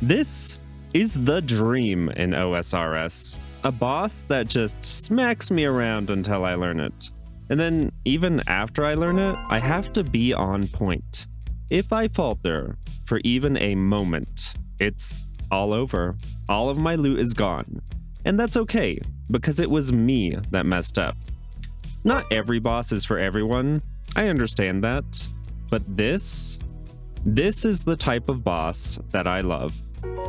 This is the dream in OSRS. A boss that just smacks me around until I learn it. And then even after I learn it, I have to be on point. If I falter for even a moment, it's all over. All of my loot is gone. And that's okay, because it was me that messed up. Not every boss is for everyone, I understand that. But this is the type of boss that I love.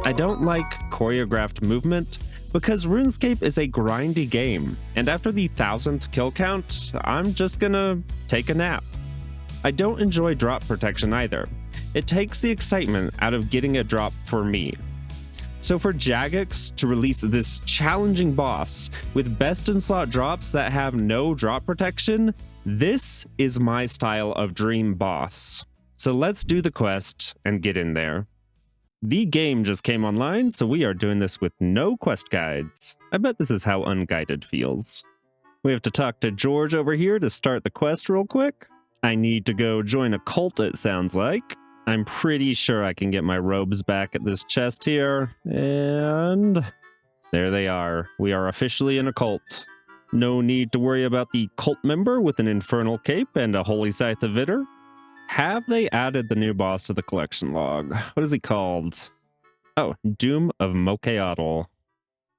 I don't like choreographed movement, because Runescape is a grindy game, and after the 1000th kill count, I'm just gonna take a nap. I don't enjoy drop protection either. It takes the excitement out of getting a drop for me. So for Jagex to release this challenging boss with best-in-slot drops that have no drop protection, this is my style of dream boss. So let's do the quest and get in there. The game just came online, so we are doing this with no quest guides. I bet this is how unguided feels. We have to talk to George over here to start the quest real quick. I need to go join a cult, it sounds like. I'm pretty sure I can get my robes back at this chest here. And there they are. We are officially in a cult. No need to worry about the cult member with an infernal cape and a holy scythe of Vitter. Have they added the new boss to the collection log? What is he called? Oh, Doom of Mokeatl.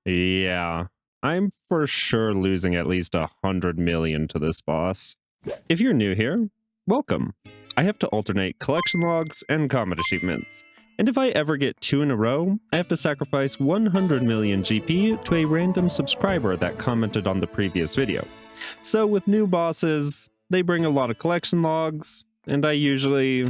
Yeah, I'm for sure losing at least 100 million to this boss. If you're new here, welcome. I have to alternate collection logs and combat achievements. And if I ever get 2 in a row, I have to sacrifice 100 million GP to a random subscriber that commented on the previous video. So with new bosses, they bring a lot of collection logs, and I usually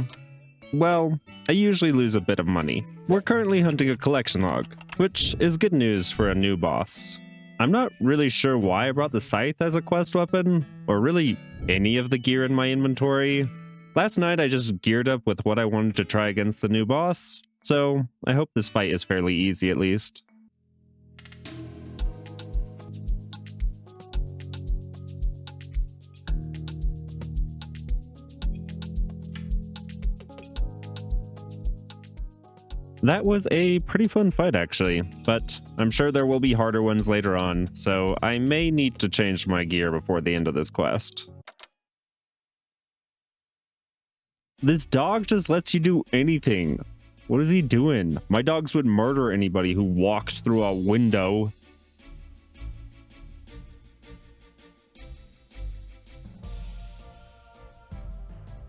lose a bit of money. We're currently hunting a collection log, which is good news for a new boss. I'm not really sure why I brought the scythe as a quest weapon, or really any of the gear in my inventory. Last night I just geared up with what I wanted to try against the new boss, so I hope this fight is fairly easy at least. That was a pretty fun fight actually, but I'm sure there will be harder ones later on, so I may need to change my gear before the end of this quest. This dog just lets you do anything. What is he doing? My dogs would murder anybody who walked through a window.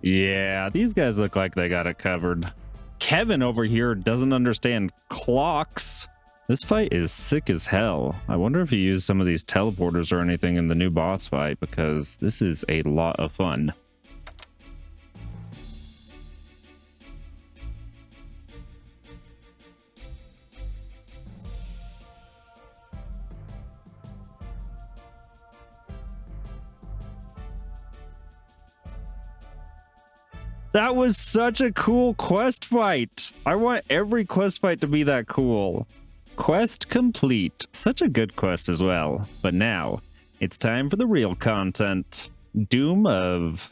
Yeah, these guys look like they got it covered. Kevin over here doesn't understand clocks. This fight is sick as hell. I wonder if he used some of these teleporters or anything in the new boss fight, because this is a lot of fun. That was such a cool quest fight. I want every quest fight to be that cool. Quest complete. Such a good quest as well. But now, it's time for the real content. Doom of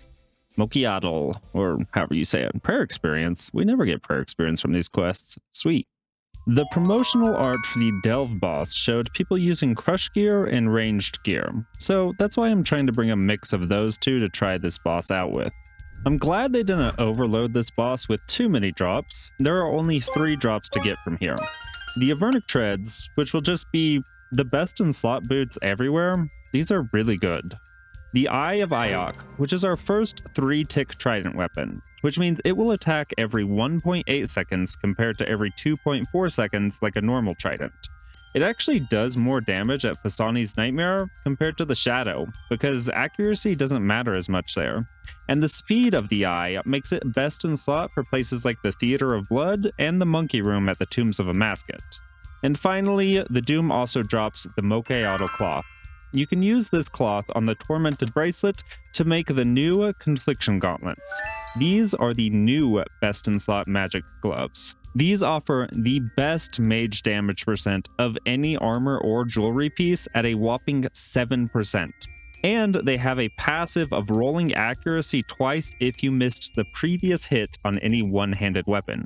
Mokeatl, or however you say it. Prayer experience. We never get prayer experience from these quests. Sweet. The promotional art for the Delve boss showed people using crush gear and ranged gear. So that's why I'm trying to bring a mix of those two to try this boss out with. I'm glad they didn't overload this boss with too many drops. There are only 3 drops to get from here. The Avernic treads, which will just be the best in slot boots everywhere, these are really good. The Eye of Ayak, which is our first 3-tick trident weapon, which means it will attack every 1.8 seconds compared to every 2.4 seconds like a normal trident. It actually does more damage at Fasani's Nightmare compared to the Shadow, because accuracy doesn't matter as much there. And the speed of the Eye makes it best in slot for places like the Theater of Blood and the Monkey Room at the Tombs of Amasket. And finally, the Doom also drops the Mokeatl cloth. You can use this cloth on the Tormented Bracelet to make the new Confliction gauntlets. These are the new best in slot magic gloves. These offer the best mage damage percent of any armor or jewelry piece at a whopping 7%. And they have a passive of rolling accuracy twice if you missed the previous hit on any one-handed weapon.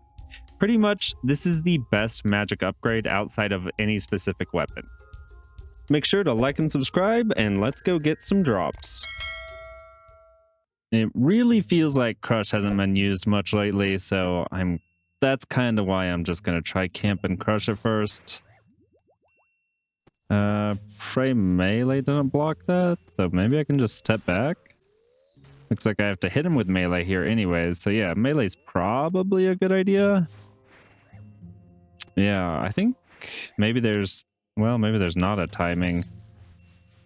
Pretty much, this is the best magic upgrade outside of any specific weapon. Make sure to like and subscribe, and let's go get some drops. It really feels like Crush hasn't been used much lately, so that's kind of why I'm just going to try Camp and Crush at first. Pray Melee didn't block that, so maybe I can just step back. Looks like I have to hit him with Melee here anyways, so yeah, Melee's probably a good idea. Yeah, I think maybe there's not a timing.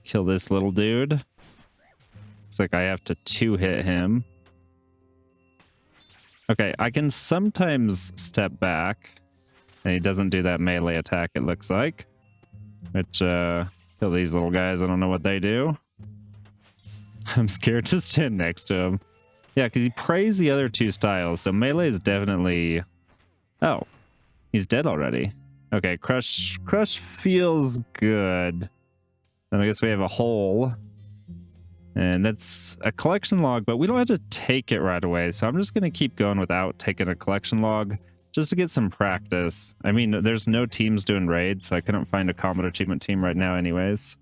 Kill this little dude. Looks like I have to two-hit him. Okay, I can sometimes step back, and he doesn't do that melee attack, it looks like. Which, kill these little guys, I don't know what they do. I'm scared to stand next to him. Yeah, because he prays the other two styles, so melee is definitely... Oh, he's dead already. Okay, Crush feels good. Then I guess we have a hole. And that's a collection log, but we don't have to take it right away, so I'm just going to keep going without taking a collection log, just to get some practice. I mean, there's no teams doing raids, so I couldn't find a combat achievement team right now anyways.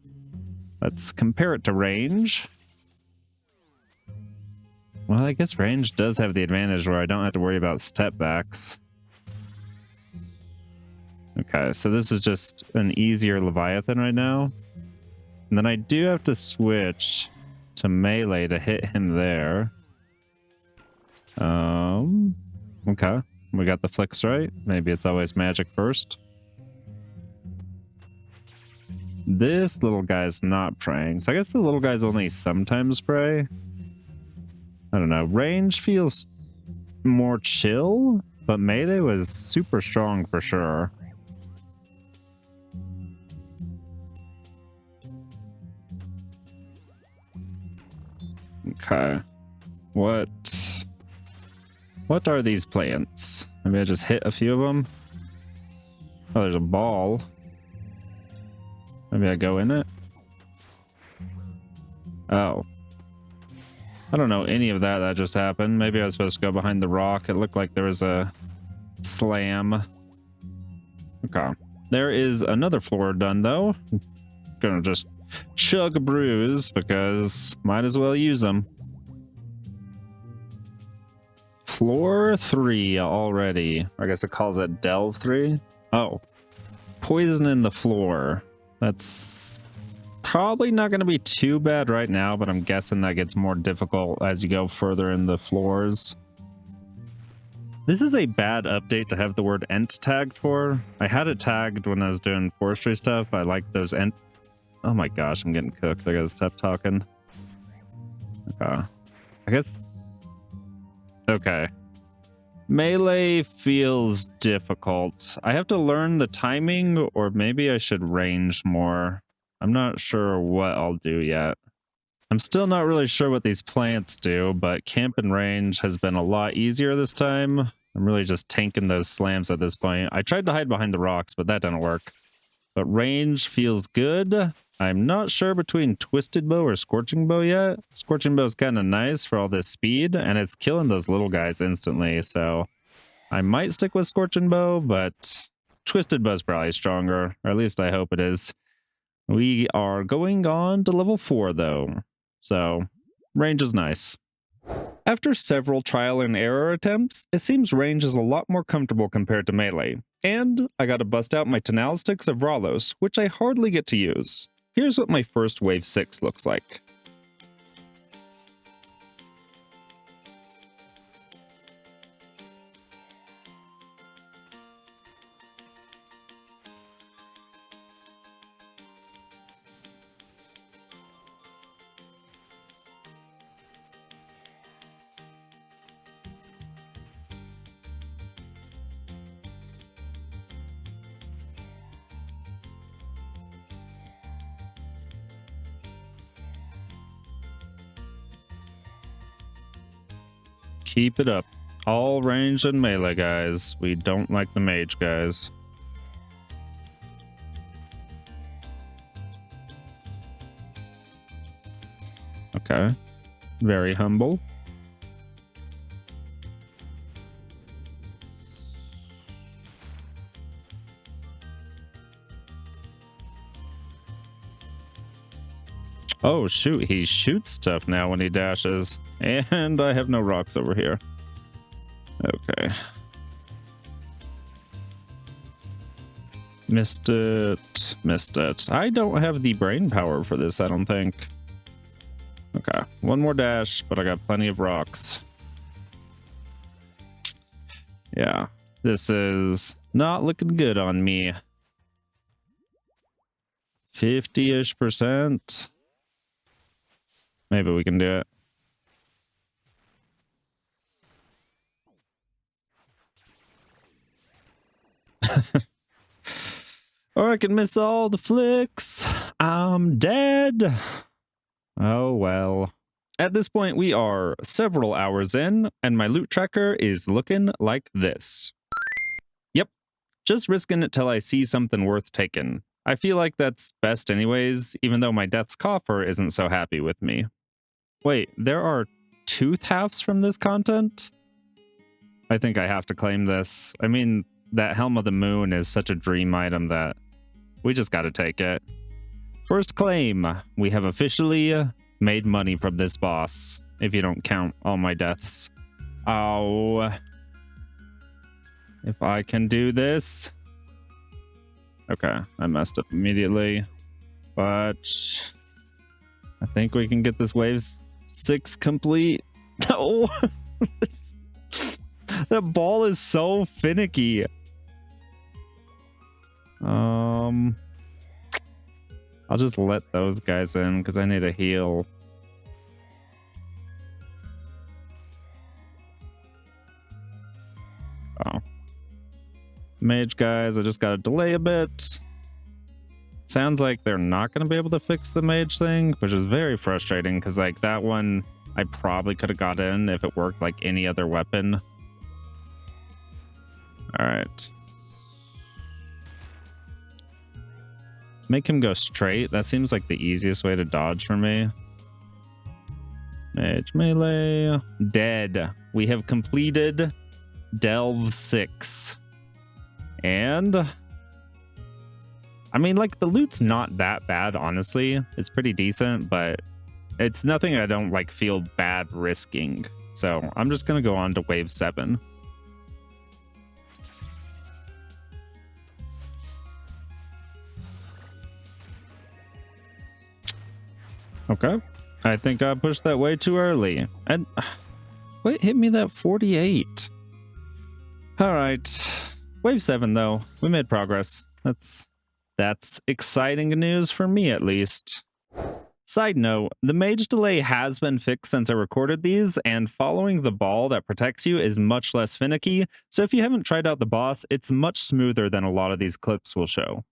Let's compare it to range. Well, I guess range does have the advantage where I don't have to worry about step backs. Okay, so this is just an easier Leviathan right now. And then I do have to switch to melee to hit him there. Okay. We got the flicks right. Maybe it's always magic first. This little guy's not praying. So I guess the little guys only sometimes pray. I don't know. Range feels more chill, but melee was super strong for sure. Okay. What are these plants? Maybe I just hit a few of them. Oh, there's a ball. Maybe I go in it. Oh. I don't know any of that just happened. Maybe I was supposed to go behind the rock. It looked like there was a slam. Okay. There is another floor done, though. Gonna just chug a bruise because might as well use them. Floor 3 already. I guess it calls it Delve 3. Oh. Poison in the floor. That's probably not going to be too bad right now, but I'm guessing that gets more difficult as you go further in the floors. This is a bad update to have the word ent tagged for. I had it tagged when I was doing forestry stuff. I like those ent... Oh my gosh, I'm getting cooked. I gotta stop talking. Okay. I guess... Okay. Melee feels difficult. I have to learn the timing, or maybe I should range more. I'm not sure what I'll do yet. I'm still not really sure what these plants do, but camp and range has been a lot easier this time. I'm really just tanking those slams at this point. I tried to hide behind the rocks, but that didn't work. But range feels good. I'm not sure between Twisted Bow or Scorching Bow yet. Scorching Bow is kind of nice for all this speed, and it's killing those little guys instantly, so I might stick with Scorching Bow, but Twisted Bow is probably stronger, or at least I hope it is. We are going on to level 4, though, so range is nice. After several trial and error attempts, it seems range is a lot more comfortable compared to melee. And I gotta bust out my Tenal Sticks of Ralos, which I hardly get to use. Here's what my first wave 6 looks like. Keep it up. All ranged and melee guys. We don't like the mage guys. Okay. Very humble. Oh, shoot. He shoots stuff now when he dashes. And I have no rocks over here. Okay. Missed it. Missed it. I don't have the brain power for this, I don't think. Okay. One more dash, but I got plenty of rocks. Yeah. This is not looking good on me. 50-ish%. Maybe we can do it. Or I can miss all the flicks. I'm dead. Oh, well. At this point, we are several hours in, and my loot tracker is looking like this. Yep. Just risking it till I see something worth taking. I feel like that's best anyways, even though my Death's Coffer isn't so happy with me. Wait, there are tooth halves from this content? I think I have to claim this. I mean, that Helm of the Moon is such a dream item that we just gotta take it. First claim, we have officially made money from this boss, if you don't count all my deaths. Oh. If I can do this. Okay, I messed up immediately. But I think we can get this wave 6 complete. Oh, that ball is so finicky. I'll just let those guys in because I need a heal. Oh. Mage guys, I just gotta delay a bit. Sounds like they're not gonna be able to fix the mage thing, which is very frustrating because like that one I probably could have got in if it worked like any other weapon. All right. Make him go straight. That seems like the easiest way to dodge for me. Mage melee. Dead. We have completed Delve 6. And I mean, like, the loot's not that bad, honestly. It's pretty decent, but it's nothing I don't like feel bad risking. So I'm just gonna go on to wave 7. Okay. I think I pushed that way too early. And what hit me that 48? All right. Wave 7, though. We made progress. That's exciting news for me, at least. Side note, the mage delay has been fixed since I recorded these, and following the ball that protects you is much less finicky, so if you haven't tried out the boss, it's much smoother than a lot of these clips will show.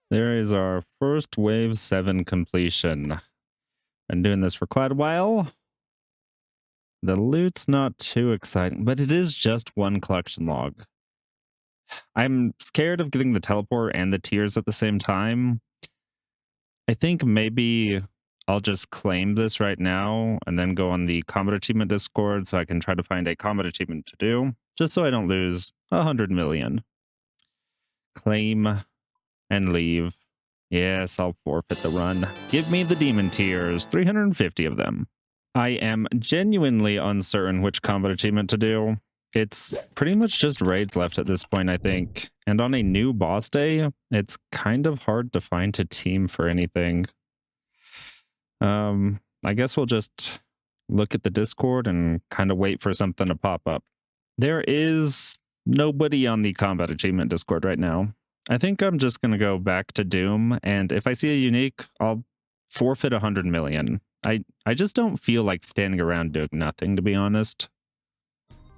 There is our first wave 7 completion. Been doing this for quite a while. The loot's not too exciting, but it is just one collection log. I'm scared of getting the teleport and the tears at the same time. I think maybe I'll just claim this right now and then go on the Combat Achievement Discord so I can try to find a Combat Achievement to do, just so I don't lose 100 million. Claim and leave. Yes, I'll forfeit the run. Give me the demon tears, 350 of them. I am genuinely uncertain which combat achievement to do. It's pretty much just raids left at this point, I think. And on a new boss day, it's kind of hard to find a team for anything. I guess we'll just look at the Discord and kind of wait for something to pop up. There is nobody on the combat achievement Discord right now. I think I'm just going to go back to Doom, and if I see a unique, I'll forfeit 100 million. I just don't feel like standing around doing nothing, to be honest.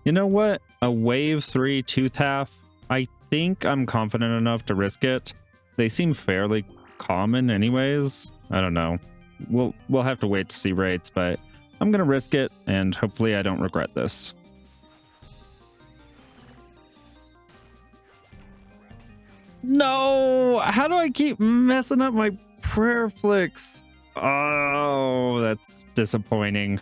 You know what? A wave 3 tooth half, I think I'm confident enough to risk it. They seem fairly common anyways. I don't know. We'll have to wait to see rates, but I'm going to risk it, and hopefully I don't regret this. No! How do I keep messing up my prayer flicks? Oh, that's disappointing.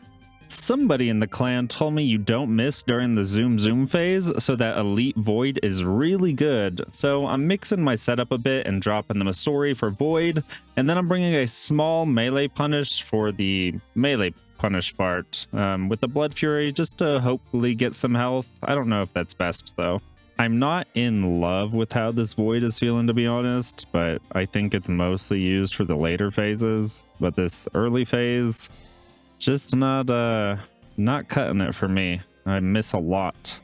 Somebody in the clan told me you don't miss during the zoom phase, so that elite void is really good. So I'm mixing my setup a bit and dropping the Masori for void, and then I'm bringing a small melee punish for the melee punish part with the Blood Fury just to hopefully get some health. I don't know if that's best though. I'm not in love with how this void is feeling, to be honest, but I think it's mostly used for the later phases. But this early phase, just not cutting it for me. I miss a lot.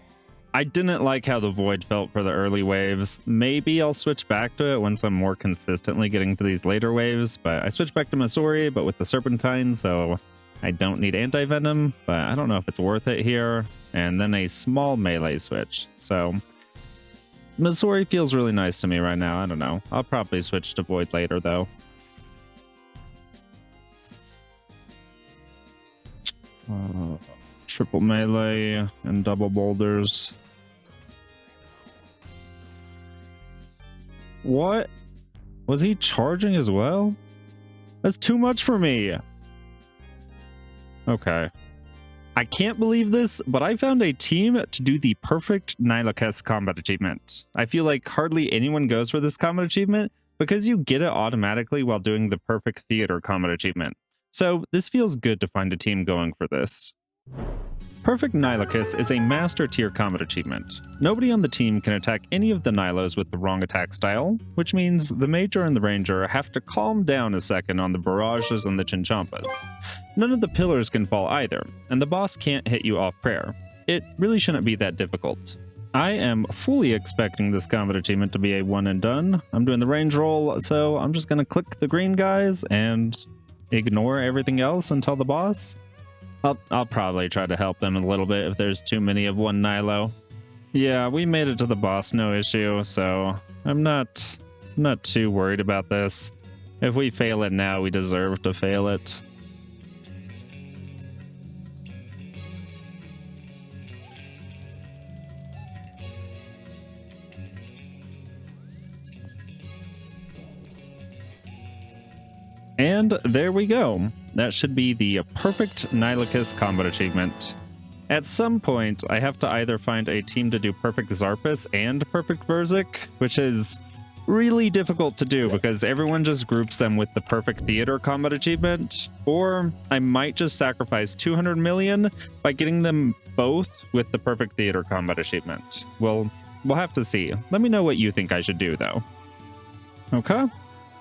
I didn't like how the void felt for the early waves. Maybe I'll switch back to it once I'm more consistently getting to these later waves, but I switched back to Masori, but with the Serpentine, so I don't need anti-venom, but I don't know if it's worth it here. And then a small melee switch, so Masori feels really nice to me right now. I don't know. I'll probably switch to void later though. Triple melee and double boulders. What? Was he charging as well? That's too much for me. Okay. I can't believe this, but I found a team to do the perfect Nihilakes combat achievement. I feel like hardly anyone goes for this combat achievement because you get it automatically while doing the perfect theater combat achievement. So this feels good to find a team going for this. Perfect Nihilakes is a master tier combat achievement. Nobody on the team can attack any of the Nihilos with the wrong attack style, which means the Major and the Ranger have to calm down a second on the barrages and the Chinchampas. None of the pillars can fall either, and the boss can't hit you off prayer. It really shouldn't be that difficult. I am fully expecting this combat achievement to be a one and done. I'm doing the range roll, so I'm just going to click the green guys and ignore everything else until the boss. I'll probably try to help them a little bit if there's too many of one Nihilo. Yeah, we made it to the boss, no issue, so I'm not too worried about this. If we fail it now, we deserve to fail it. And there we go. That should be the perfect Nihilakes combat achievement. At some point, I have to either find a team to do perfect Zarpus and perfect Verzik, which is really difficult to do because everyone just groups them with the perfect theater combat achievement, or I might just sacrifice 200 million by getting them both with the perfect theater combat achievement. Well, we'll have to see. Let me know what you think I should do, though. Okay.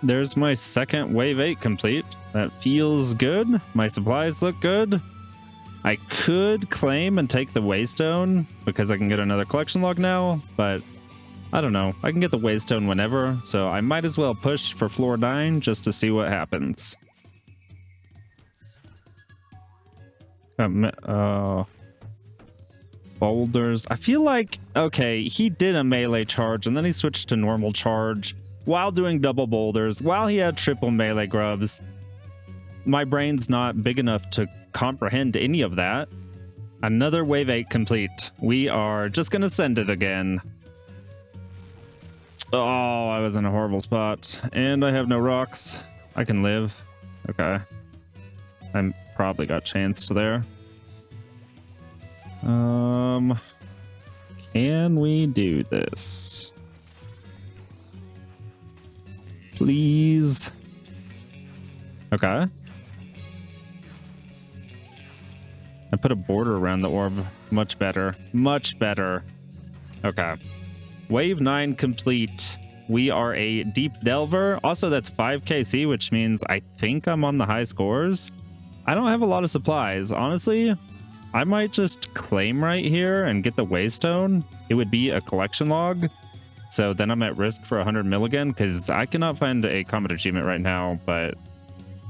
There's my second wave 8 complete. That feels good. My supplies look good. I could claim and take the Waystone because I can get another collection log now, but I don't know. I can get the Waystone whenever, so I might as well push for floor 9 just to see what happens. Boulders. I feel like, okay, he did a melee charge and then he switched to normal charge while doing double boulders, while he had triple melee grubs. My brain's not big enough to comprehend any of that. Another wave 8 complete. We are just gonna send it again. Oh, I was in a horrible spot. And I have no rocks. I can live. Okay. I probably got chanced there. Can we do this? Please. Okay. I put a border around the orb. Much better. Much better. Okay. Wave 9 complete. We are a deep delver. Also, that's 5 KC, which means I think I'm on the high scores. I don't have a lot of supplies. Honestly, I might just claim right here and get the Waystone. It would be a collection log. So then I'm at risk for 100 mil again, because I cannot find a combat achievement right now, but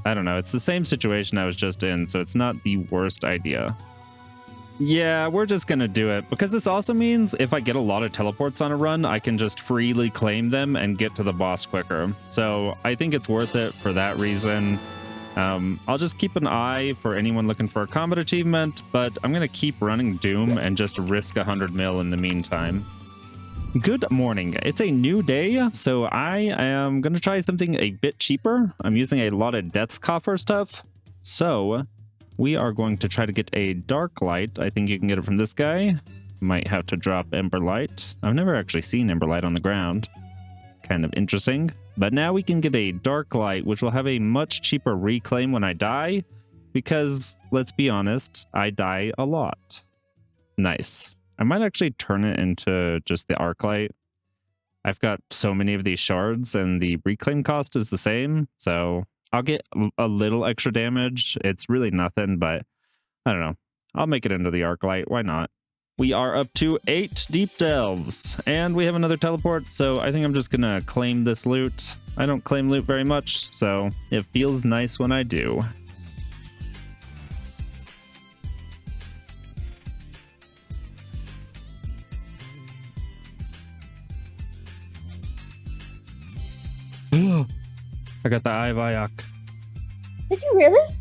I don't know. It's the same situation I was just in, so it's not the worst idea. Yeah, we're just going to do it, because this also means if I get a lot of teleports on a run, I can just freely claim them and get to the boss quicker. So I think it's worth it for that reason. I'll just keep an eye for anyone looking for a combat achievement, but I'm going to keep running Doom and just risk 100 mil in the meantime. Good morning. It's a new day, so I am going to try something a bit cheaper. I'm using a lot of Death's Coffer stuff. So we are going to try to get a dark light. I think you can get it from this guy. Might have to drop Ember Light. I've never actually seen Ember Light on the ground. Kind of interesting. But now we can get a dark light, which will have a much cheaper reclaim when I die. Because, let's be honest, I die a lot. Nice. I might actually turn it into just the arc light. I've got so many of these shards, and the reclaim cost is the same. So I'll get a little extra damage. It's really nothing, but I don't know. I'll make it into the arc light. Why not? We are up to 8 deep delves, and we have another teleport, so I think I'm just gonna claim this loot. I don't claim loot very much, so it feels nice when I do. I got the Eye of Ayak. Did you really?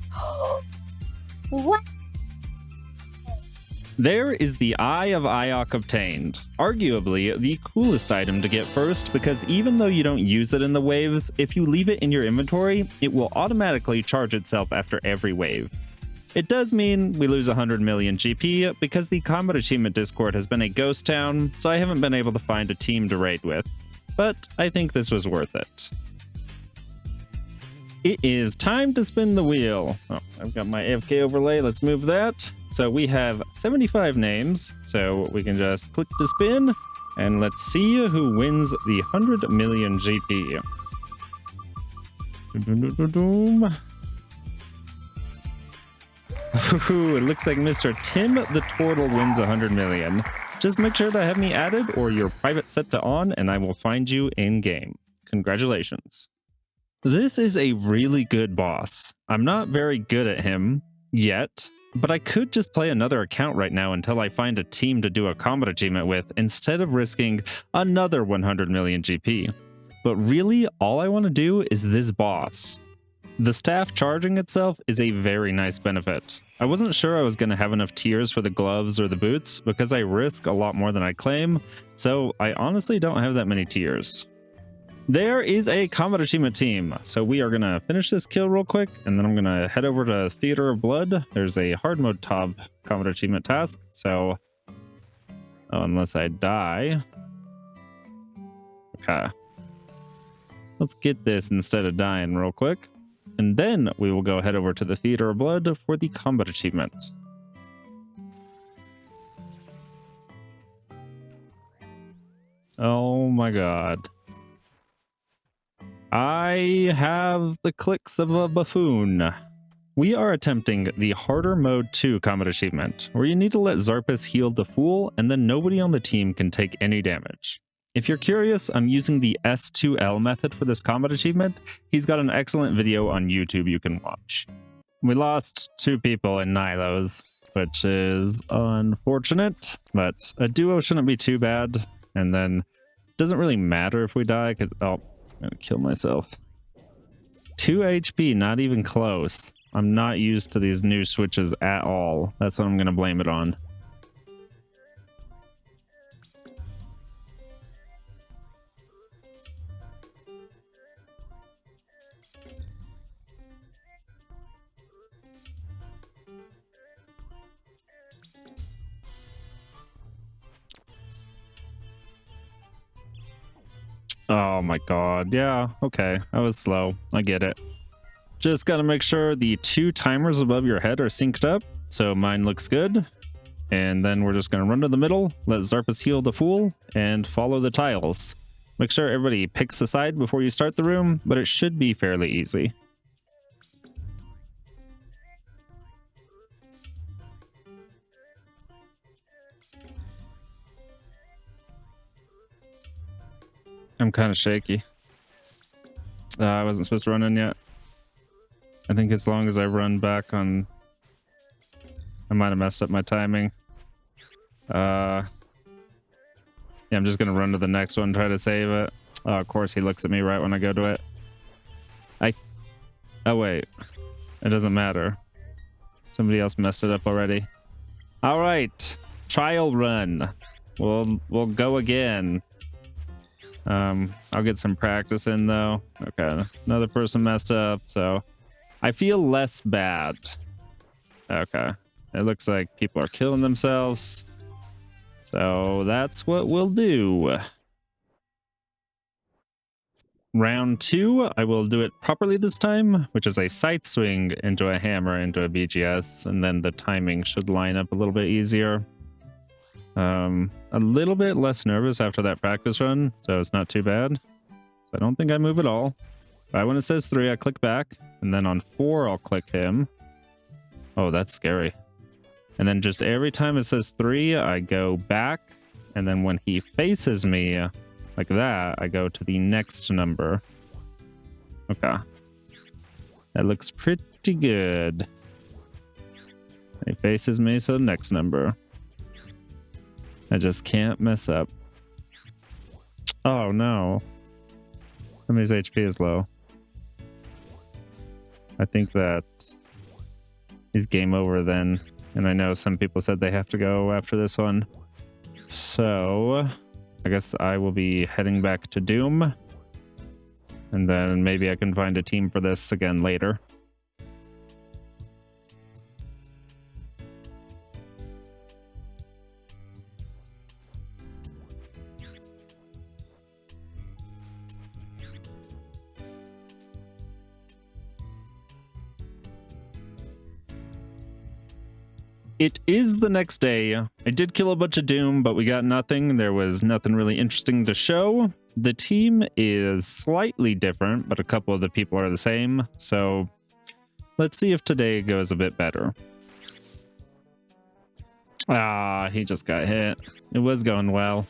What? There is the Eye of Ayak obtained. Arguably the coolest item to get first, because even though you don't use it in the waves, if you leave it in your inventory, it will automatically charge itself after every wave. It does mean we lose 100 million GP because the Combat Achievement Discord has been a ghost town, so I haven't been able to find a team to raid with. But I think this was worth it. It is time to spin the wheel. Oh, I've got my AFK overlay. Let's move that. So we have 75 names. So we can just click to spin. And let's see who wins the 100 million GP. Ooh, it looks like Mr. Tim the Turtle wins 100 million. Just make sure to have me added or your private set to on, and I will find you in game. Congratulations. This is a really good boss. I'm not very good at him yet, but I could just play another account right now until I find a team to do a combat achievement with instead of risking another 100 million GP. But really, all I want to do is this boss. The staff charging itself is a very nice benefit. I wasn't sure I was going to have enough tiers for the gloves or the boots because I risk a lot more than I claim, so I honestly don't have that many tiers. There is a combat achievement team, so we are going to finish this kill real quick, and then I'm going to head over to Theater of Blood. There's a hard mode top combat achievement task, so unless I die. Okay. Let's get this instead of dying real quick, and then we will go head over to the Theater of Blood for the combat achievement. Oh my god. I have the clicks of a buffoon. We are attempting the Harder Mode 2 combat achievement, where you need to let Zarpus heal the Fool, and then nobody on the team can take any damage. If you're curious, I'm using the S2L method for this combat achievement. He's got an excellent video on YouTube you can watch. We lost 2 people in Nilos, which is unfortunate, but a duo shouldn't be too bad. And then it doesn't really matter if we die, because I'm gonna kill myself. 2 HP, not even close. I'm not used to these new switches at all. That's what I'm gonna blame it on. Oh my god, yeah, okay, I was slow, I get it. Just gotta make sure the 2 timers above your head are synced up, so mine looks good. And then we're just gonna run to the middle, let Zarpus heal the Fool, and follow the tiles. Make sure everybody picks a side before you start the room, but it should be fairly easy. I'm kind of shaky. I wasn't supposed to run in yet. I think as long as I run back on... I might have messed up my timing. Yeah, I'm just going to run to the next one, try to save it. Oh, of course, he looks at me right when I go to it. Oh, wait. It doesn't matter. Somebody else messed it up already. All right. Trial run. We'll go again. I'll get some practice in though. Okay, another person messed up, so I feel less bad. Okay. It looks like people are killing themselves. So that's what we'll do. Round 2, I will do it properly this time, which is a scythe swing into a hammer into a BGS, and then the timing should line up a little bit easier. A little bit less nervous after that practice run, so it's not too bad. So I don't think I move at all. But when it says 3, I click back, and then on 4, I'll click him. Oh, that's scary. And then just every time it says 3, I go back, and then when he faces me like that, I go to the next number. Okay. That looks pretty good. He faces me, so next number. I just can't mess up. Oh no. Somebody's HP is low. I think that is game over then. And I know some people said they have to go after this one. So I guess I will be heading back to Doom. And then maybe I can find a team for this again later. It is the next day. I did kill a bunch of Doom, but we got nothing. There was nothing really interesting to show. The team is slightly different, but a couple of the people are the same. So let's see if today goes a bit better. Ah, he just got hit. It was going well.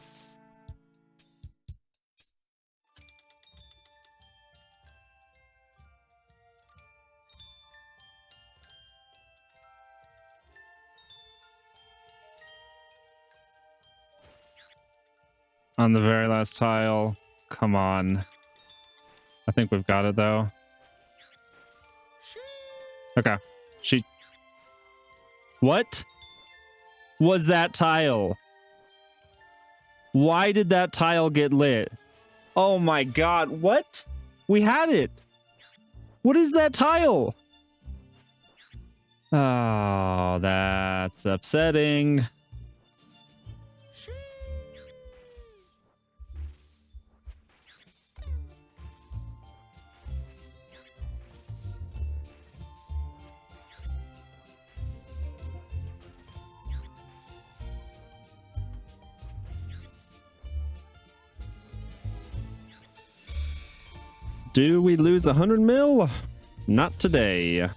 On the very last tile. Come on. I think we've got it though. Okay. What was that tile? Why did that tile get lit? Oh my god, what? We had it. What is that tile? Oh, that's upsetting. Do we lose 100 mil? Not today.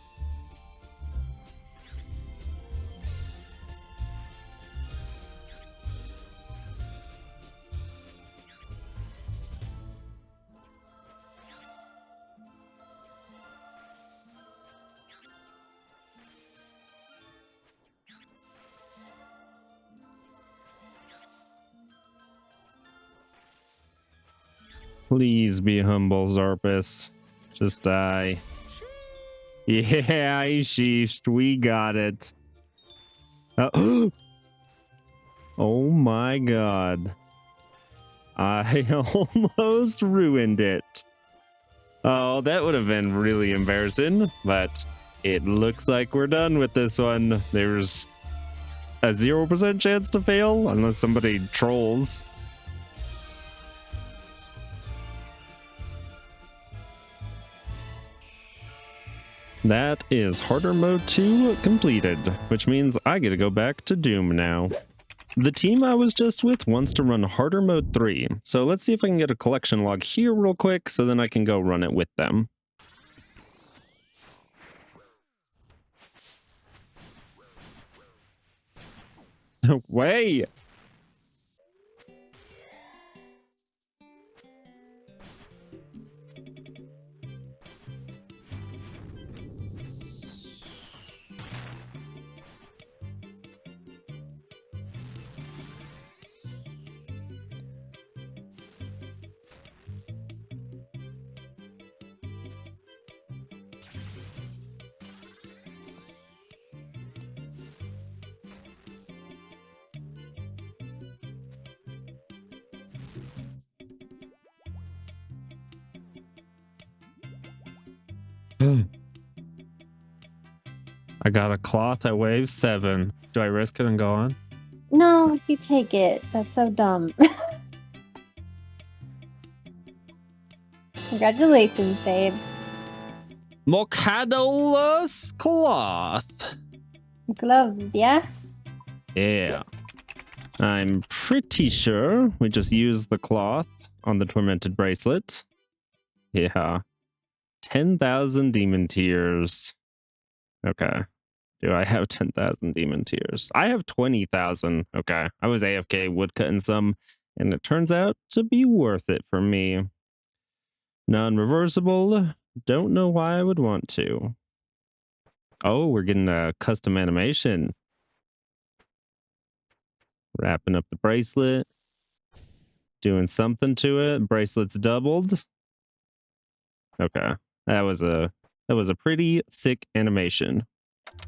Please be humble, Zarpus. Just die. Yeah, sheeshed. We got it. Oh my god. I almost ruined it. Oh, that would have been really embarrassing, but it looks like we're done with this one. There's a 0% chance to fail unless somebody trolls. That is Harder Mode 2 completed, which means I get to go back to Doom now. The team I was just with wants to run Harder Mode 3, so let's see if I can get a collection log here real quick so then I can go run it with them. No way! I got a cloth at wave 7. Do I risk it and go on? No, you take it. That's so dumb. Congratulations, babe. Mocadolus cloth. Gloves, yeah? Yeah. I'm pretty sure we just use the cloth on the tormented bracelet. Yeah. 10,000 demon tears. Okay. Do I have 10,000 demon tears? I have 20,000. Okay. I was AFK woodcutting some, and it turns out to be worth it for me. Non-reversible. Don't know why I would want to. Oh, we're getting a custom animation. Wrapping up the bracelet. Doing something to it. Bracelet's doubled. Okay. That was a pretty sick animation.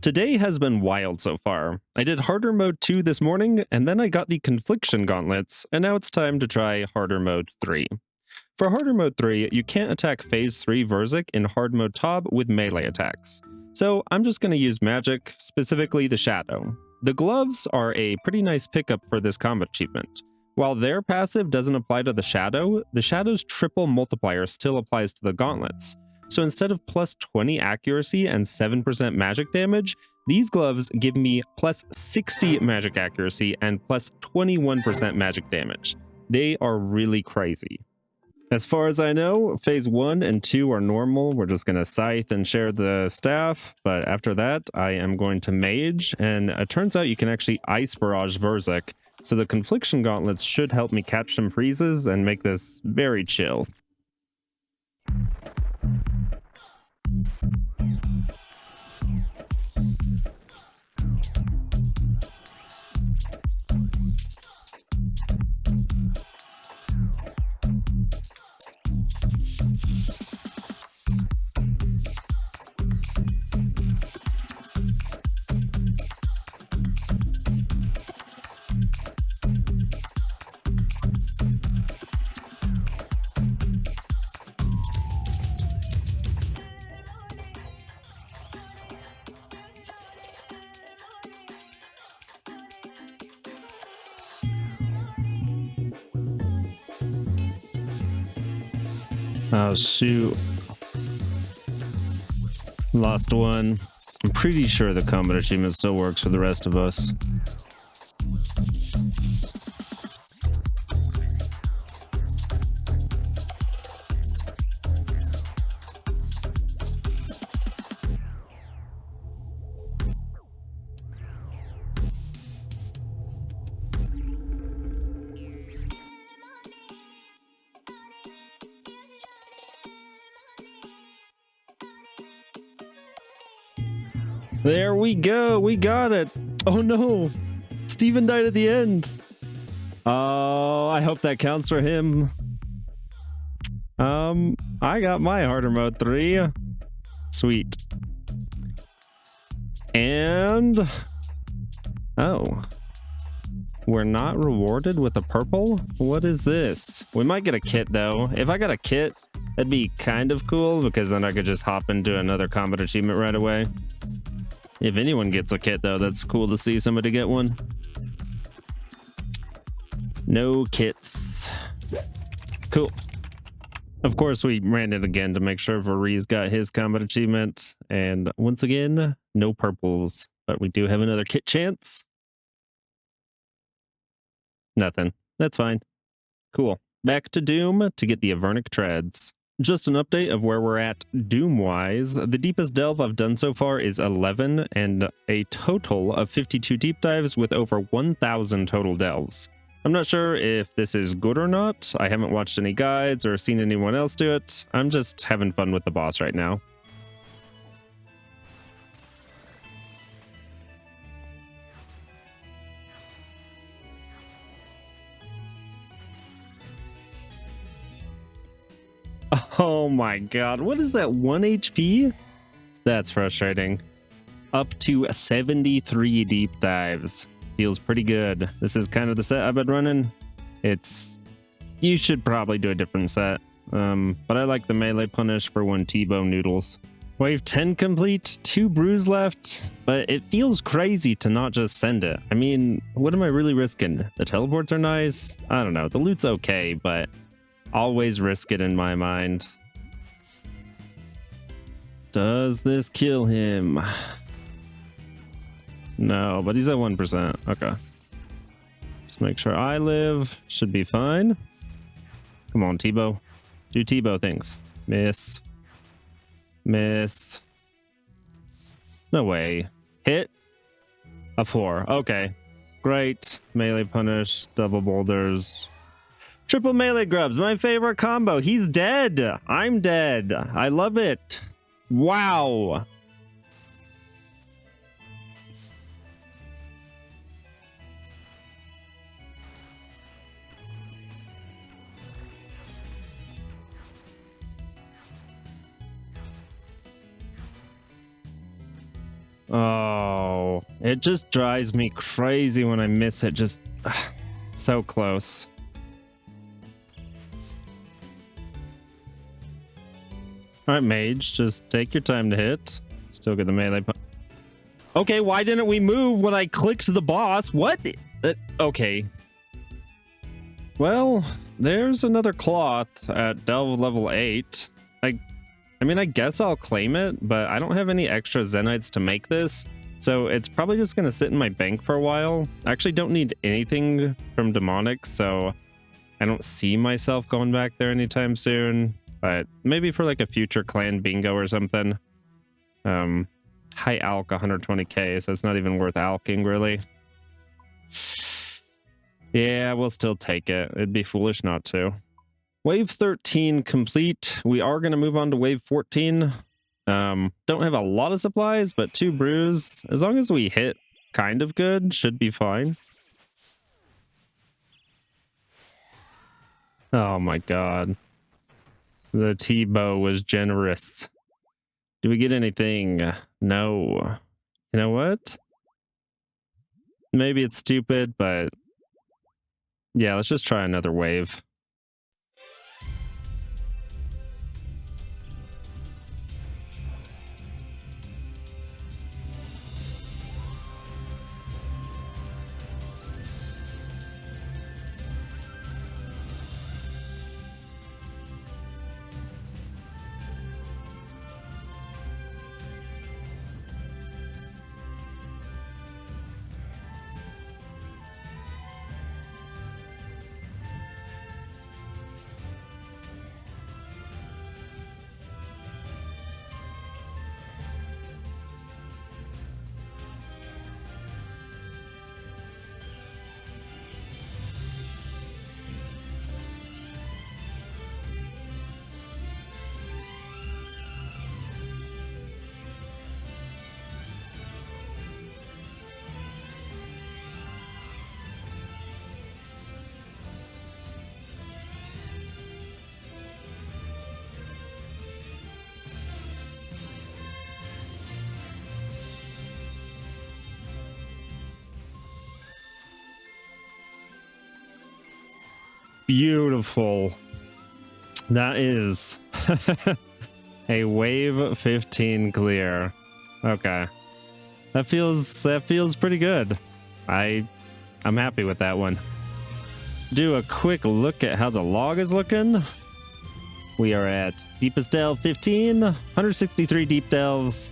Today has been wild so far. I did harder mode 2 this morning, and then I got the Confliction gauntlets, and now it's time to try harder mode 3. For harder mode 3, you can't attack phase 3 Verzik in hard mode Tob with melee attacks. So I'm just going to use magic, specifically the Shadow. The gloves are a pretty nice pickup for this combat achievement. While their passive doesn't apply to the Shadow's triple multiplier still applies to the gauntlets. So instead of plus 20 accuracy and 7% magic damage, these gloves give me plus 60 magic accuracy and plus 21% magic damage. They are really crazy. As far as I know, phase 1 and 2 are normal. We're just going to scythe and share the staff, but after that, I am going to mage, and it turns out you can actually ice barrage Verzik, so the Confliction gauntlets should help me catch some freezes and make this very chill. Oh, shoot. Lost one. I'm pretty sure the combat achievement still works for the rest of us. There we go. We got it. Oh no. Steven died at the end. Oh, I hope that counts for him. I got my harder mode 3. Sweet. And oh, we're not rewarded with a purple? What is this? We might get a kit though. If I got a kit, that'd be kind of cool because then I could just hop into another combat achievement right away. If anyone gets a kit, though, that's cool to see somebody get one. No kits. Cool. Of course, we ran it again to make sure Variz got his combat achievement. And once again, no purples. But we do have another kit chance. Nothing. That's fine. Cool. Back to Doom to get the Avernic treads. Just an update of where we're at Doom-wise. The deepest delve I've done so far is 11, and a total of 52 deep dives with over 1,000 total delves. I'm not sure if this is good or not. I haven't watched any guides or seen anyone else do it. I'm just having fun with the boss right now. Oh my god, what is that, 1 HP? That's frustrating. Up to 73 deep dives. Feels pretty good. This is kind of the set I've been running. You should probably do a different set. But I like the melee punish for when T-bone noodles. Wave 10 complete, 2 brews left, but it feels crazy to not just send it. I mean, what am I really risking? The teleports are nice. I don't know. The loot's okay, but always risk it in my mind. Does this kill him? No, but he's at 1%. Okay. Just make sure I live. Should be fine. Come on, Tebow. Do Tebow things. Miss. Miss. No way. Hit. A 4. Okay. Great. Melee punish. Double boulders. Triple melee grubs. My favorite combo. He's dead. I'm dead. I love it. Wow. Oh, it just drives me crazy when I miss it. Just so close. All right, mage, just take your time to hit. Still get the melee. Okay, why didn't we move when I clicked the boss? What? Okay. Well, there's another cloth at delve level 8. I mean, I guess I'll claim it, but I don't have any extra Zenites to make this, so it's probably just going to sit in my bank for a while. I actually don't need anything from demonic, so I don't see myself going back there anytime soon, but maybe for like a future clan bingo or something. High alk 120k, so it's not even worth alking, really. Yeah, we'll still take it. It'd be foolish not to. Wave 13 complete. We are going to move on to wave 14. Don't have a lot of supplies, but 2 brews. As long as we hit kind of good, should be fine. Oh my god. The T-bow was generous. Do we get anything? No. You know what? Maybe it's stupid, but yeah, let's just try another wave. Beautiful. That is a wave 15 clear. Okay. That feels pretty good. I'm happy with that one. Do a quick look at how the log is looking. We are at deepest delve 15, 163 deep delves,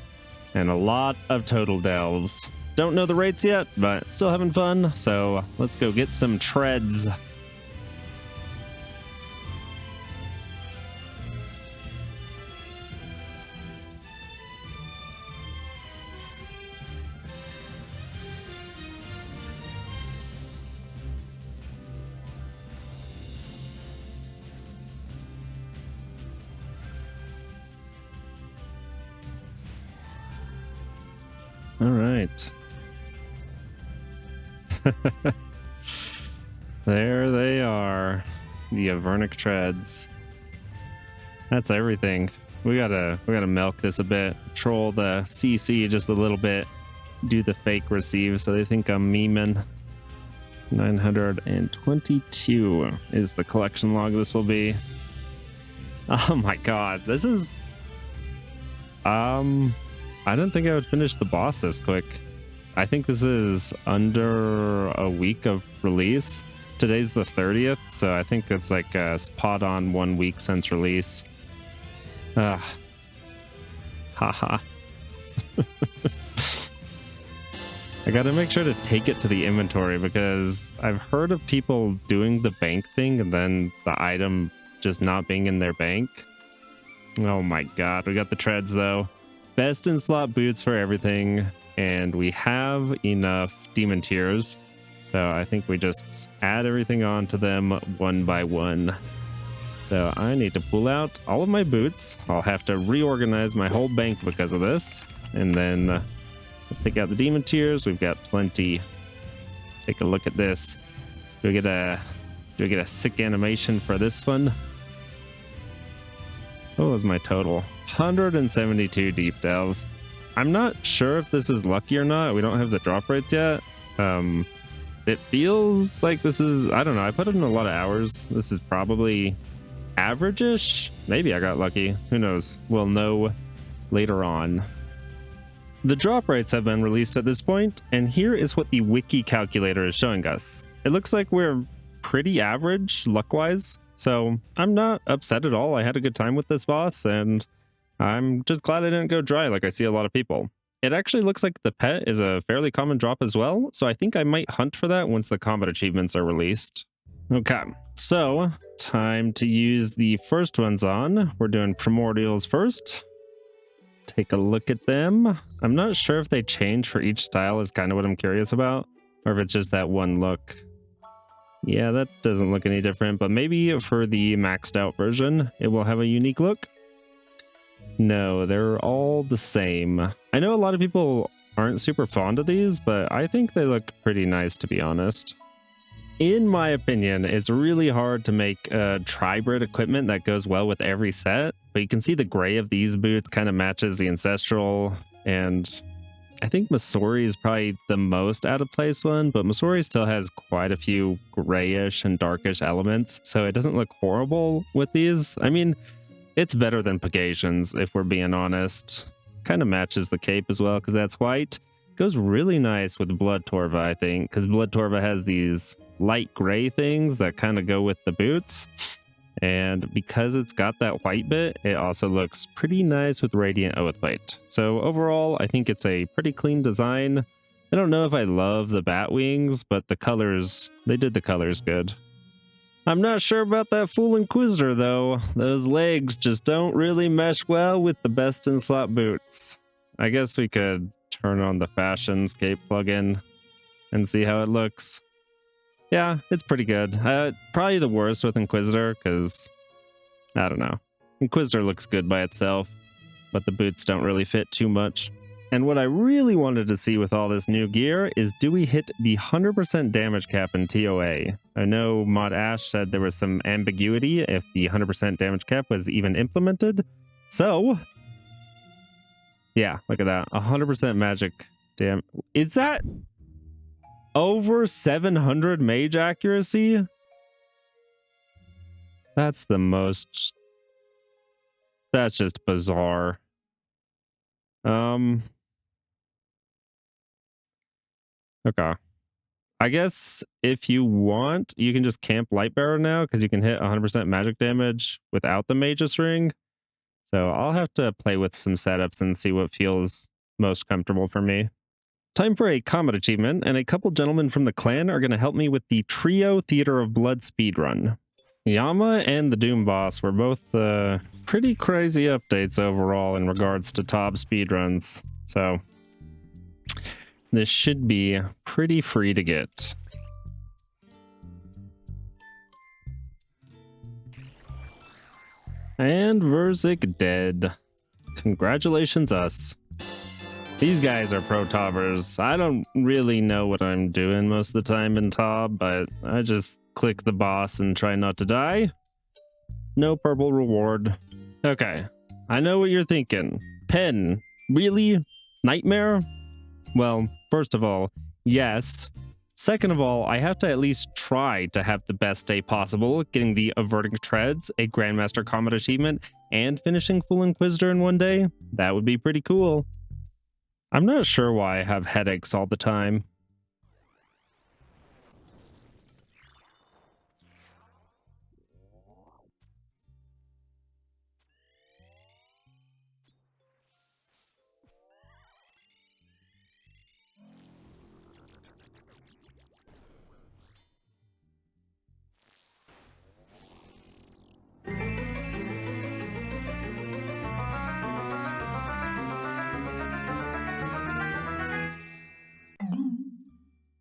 and a lot of total delves. Don't know the rates yet, but still having fun, so let's go get some treads. All right. There they are. The Avernic treads. That's everything. We gotta milk this a bit. Troll the CC just a little bit. Do the fake receive so they think I'm memeing. 922 is the collection log this will be. Oh my god, this is I don't think I would finish the boss this quick. I think this is under a week of release. Today's the 30th, so I think it's like a spot on 1 week since release. Haha. I gotta make sure to take it to the inventory because I've heard of people doing the bank thing and then the item just not being in their bank. Oh my god, we got the treads though. Best in slot boots for everything, and we have enough demon tiers. So I think we just add everything onto them one by one. So I need to pull out all of my boots. I'll have to reorganize my whole bank because of this. And then we'll take out the demon tiers. We've got plenty. Take a look at this. Do we get a sick animation for this one? What was my total? 172 deep delves. I'm not sure if this is lucky or not. We don't have the drop rates yet. It feels like this is, I don't know, I put in a lot of hours. This is probably average-ish. Maybe I got lucky. Who knows? We'll know later on. The drop rates have been released at this point, and here is what the wiki calculator is showing us. It looks like we're pretty average luck-wise, so I'm not upset at all. I had a good time with this boss, and I'm just glad I didn't go dry like I see a lot of people. It actually looks like the pet is a fairly common drop as well, so I think I might hunt for that once the combat achievements are released. Okay, so time to use the first ones on. We're doing primordials first. Take a look at them. I'm not sure if they change for each style is kind of what I'm curious about, or if it's just that one look. Yeah, that doesn't look any different, but maybe for the maxed out version, it will have a unique look. No, they're all the same. I know a lot of people aren't super fond of these, but I think they look pretty nice, to be honest. In my opinion, it's really hard to make tri-bred equipment that goes well with every set, but you can see the gray of these boots kind of matches the ancestral, and I think Masori is probably the most out of place one, but Masori still has quite a few grayish and darkish elements, so it doesn't look horrible with these. I mean, it's better than Pegasian's, if we're being honest. Kind of matches the cape as well, because that's white. Goes really nice with Blood Torva, I think, because Blood Torva has these light gray things that kind of go with the boots. And because it's got that white bit, it also looks pretty nice with Radiant Oathplate. So overall, I think it's a pretty clean design. I don't know if I love the bat wings, but the colors, they did the colors good. I'm not sure about that Fool Inquisitor though. Those legs just don't really mesh well with the best in slot boots. I guess we could turn on the Fashionscape plugin and see how it looks. Yeah, it's pretty good. Probably the worst with Inquisitor because, I don't know. Inquisitor looks good by itself, but the boots don't really fit too much. And what I really wanted to see with all this new gear is, do we hit the 100% damage cap in TOA? I know Mod Ash said there was some ambiguity if the 100% damage cap was even implemented. So, yeah, look at that. 100% magic damage. Is that over 700 mage accuracy? That's the most... That's just bizarre. Okay. I guess if you want, you can just camp Lightbearer now because you can hit 100% magic damage without the Magus Ring. So I'll have to play with some setups and see what feels most comfortable for me. Time for a combat achievement, and a couple gentlemen from the clan are going to help me with the Trio Theater of Blood speedrun. Yama and the Doom Boss were both pretty crazy updates overall in regards to top speedruns. So this should be pretty free to get. And Verzik dead. Congratulations us. These guys are pro Tobbers. I don't really know what I'm doing most of the time in Tob, but I just click the boss and try not to die. No purple reward. Okay, I know what you're thinking. Pen, really? Nightmare? Well, first of all, yes. Second of all, I have to at least try to have the best day possible, getting the Averting Treads, a Grandmaster Combat achievement, and finishing Full Inquisitor in one day, that would be pretty cool. I'm not sure why I have headaches all the time.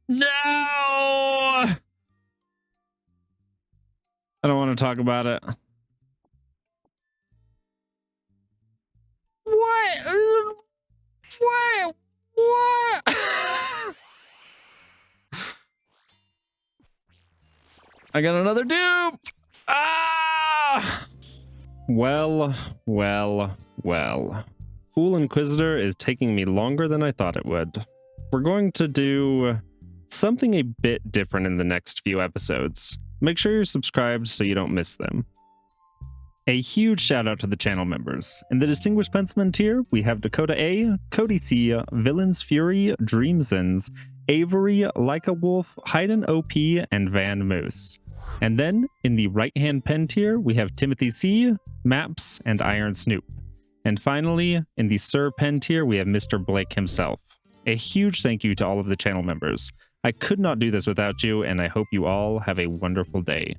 No! I don't want to talk about it. What? What? What? I got another dupe! Ah! Well. Fool Inquisitor is taking me longer than I thought it would. We're going to do something a bit different in the next few episodes. Make sure you're subscribed so you don't miss them. A huge shout out to the channel members. In the Distinguished Pencilman tier, we have Dakota A, Cody C, Villains Fury, Dreamsons, Avery, Like a Wolf, Hayden OP, and Van Moose. And then, in the right-hand pen tier, we have Timothy C, Maps, and Iron Snoop. And finally, in the Sir pen tier, we have Mr. Blake himself. A huge thank you to all of the channel members. I could not do this without you, and I hope you all have a wonderful day.